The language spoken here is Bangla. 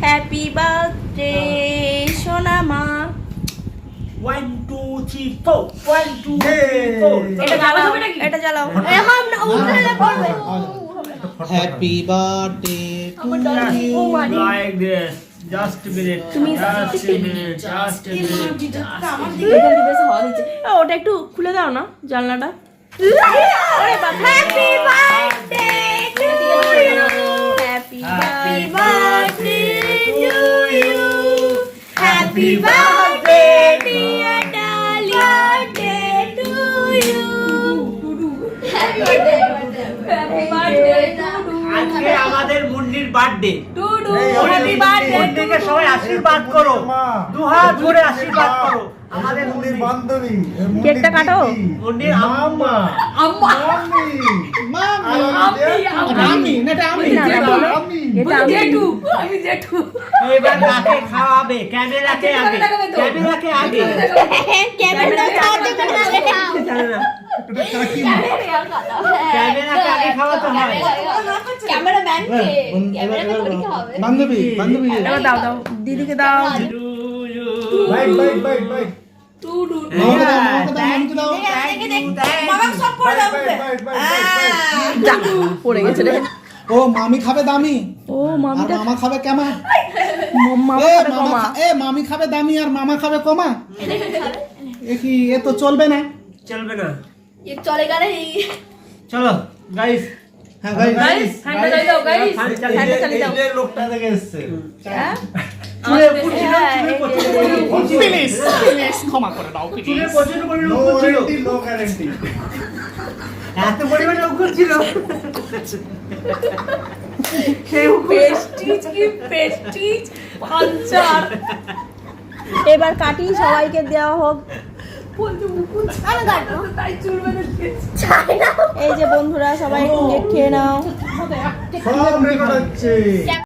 হ্যাপি বার্থডে সোনা মা। 1 2 3 4 1 2 3 4 এটা জ্বালাও, এটা জ্বালাও। এখন না উঠলে পড়বে। Happy birthday to you. like this just a minute just a minute just a minute এখান থেকে বেশ হাওয়া দিচ্ছে। ওটা একটু খুলে দাও না জানলাটা। আরে বাবা, happy birthday to you, happy birthday to you, happy birthday dear darling day to you, happy birthday আজকে আমাদের মুন্নির বার্থডে টুডু, হ্যাপি বার্থডে মুন্নিকে সবাই আশীর্বাদ করো, দুহাত ধরে আশীর্বাদ করো আমাদের মুন্নির বান্ধবী কেকটা কাটো। মুন্নির আম্মা আম্মা আমি না এটা আমি না, না, বলো। এটা আমি জেঠু, আমি জেঠু। এবার কাকে খাওয়াবে? ক্যামেরাকে আগে, ক্যামেরাকে আগে ক্যামেরা সাহায্য করে জানে না এটা কাকিমা ক্যামেরাকে আগে খাওয়াতে হয়। ক্যামেরাম্যান কে? ক্যামেরাটা করে কি হবে? বান্ধবী বান্ধবী এবার দাও দাও দিদিকে দাও। বাইট বাইট বাইট বাইট টুডু মামাকে দাও মামাকে দাও মামাকে দাও মামা সব পড়ে দাও। বাইট বাইট বাইট যা পড়ে গেছে রে। ও মামি খাবে দামি ও আর মামিটা মামা খাবে কেমা মামা এ করে মামা কমা। এ মামি খাবে দামি আর মামা খাবে কমা এ কি এ তো চলবে না চলবে না, ये चलेगा नहीं। চলো গাইস হ্যাঁ ভাই गाइस हैंड चले जाओ गाइस, हैंड चले जाओ। এই লোকটা থেকে এসেছে হ্যাঁ চুলে পুছিল, চুলে পুছিল, প্লিজ প্লিজ ক্ষমা করে দাও চুলে প্লিজ প্রচন্ড পরিমাণে নো লোক ছিল, ওয়ারেন্টি নো গ্যারান্টি এত পরিমাণে লোক ছিল প্রেস্টিজ কি প্রেস্টিজ পাঞ্চার। এবার কাটি সবাইকে দেওয়া হোক। এই যে বন্ধুরা সবাই কেক খেয়ে নাও। সব রেকর্ড হচ্ছে